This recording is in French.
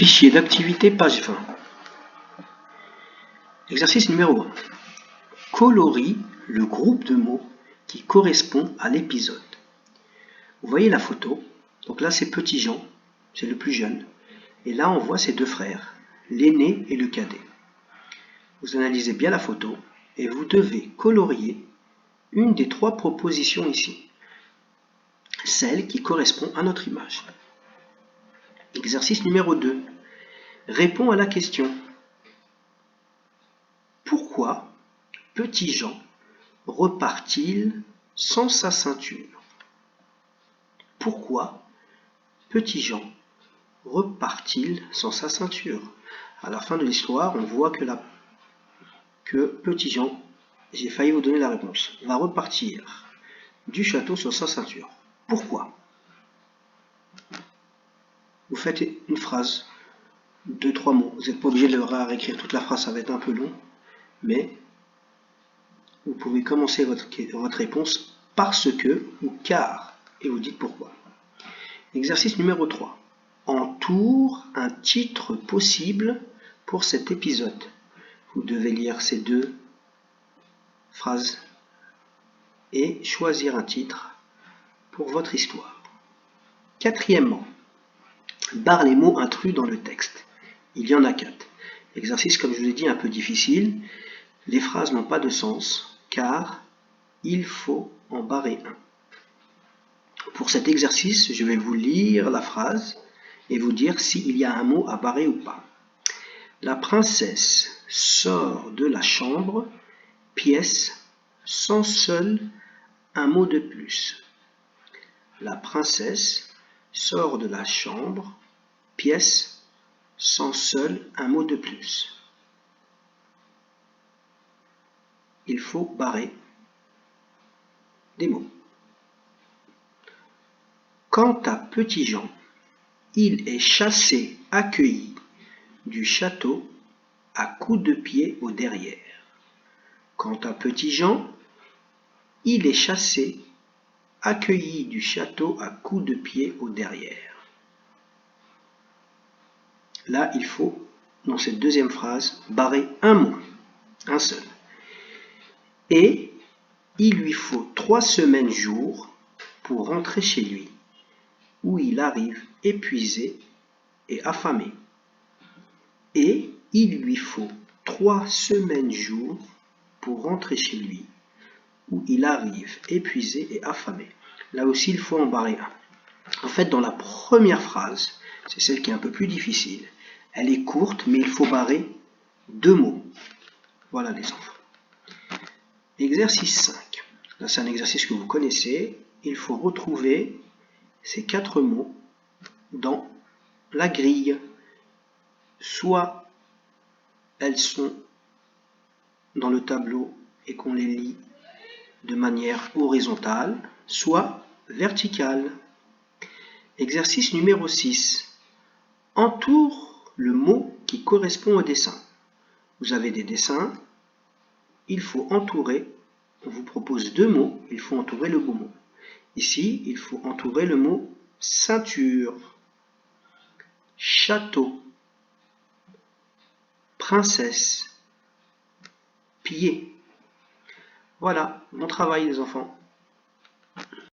Fichier d'activité, page 20. Exercice numéro 1. Colorie le groupe de mots qui correspond à l'épisode. Vous voyez la photo. Donc là, c'est Petit Jean, c'est le plus jeune. Et là, on voit ses deux frères, l'aîné et le cadet. Vous analysez bien la photo et vous devez colorier une des trois propositions ici, celle qui correspond à notre image. Exercice numéro 2. Réponds à la question. Pourquoi Petit Jean repart-il sans sa ceinture? Pourquoi Petit Jean repart-il sans sa ceinture? À la fin de l'histoire, on voit que Petit Jean, j'ai failli vous donner la réponse, va repartir du château sans sa ceinture. Pourquoi? Vous faites une phrase, 2-3 mots. Vous n'êtes pas obligé de réécrire toute la phrase, ça va être un peu long, mais vous pouvez commencer votre réponse parce que ou car, et vous dites pourquoi. Exercice numéro 3. Entoure un titre possible pour cet épisode. Vous devez lire ces deux phrases et choisir un titre pour votre histoire. Quatrièmement, barre les mots intrus dans le texte. Il y en a 4. Exercice, comme je vous l'ai dit, un peu difficile. Les phrases n'ont pas de sens car il faut en barrer un. Pour cet exercice, je vais vous lire la phrase et vous dire s'il y a un mot à barrer ou pas. La princesse sort de la chambre, pièce, sans seul un mot de plus. La princesse sort de la chambre, pièce, sans seul un mot de plus. Il faut barrer des mots. Quant à Petit Jean, il est chassé, accueilli du château à coups de pied au derrière. Quant à Petit Jean, il est chassé, accueilli du château à coups de pied au derrière. Là, il faut, dans cette deuxième phrase, barrer un mot, un seul. Et il lui faut 3 semaines jours pour rentrer chez lui, où il arrive épuisé et affamé. Et il lui faut 3 semaines jours pour rentrer chez lui, où il arrive épuisé et affamé. Là aussi, il faut en barrer un. En fait, dans la première phrase, c'est celle qui est un peu plus difficile. Elle est courte, mais il faut barrer 2 mots. Voilà les enfants. Exercice 5. Là, c'est un exercice que vous connaissez. Il faut retrouver ces 4 mots dans la grille. Soit elles sont dans le tableau et qu'on les lit de manière horizontale, soit verticale. Exercice numéro 6. Entoure le mot qui correspond au dessin. Vous avez des dessins, il faut entourer, on vous propose 2 mots, il faut entourer le beau mot. Ici, il faut entourer le mot ceinture, château, princesse, pied. Voilà mon travail les enfants.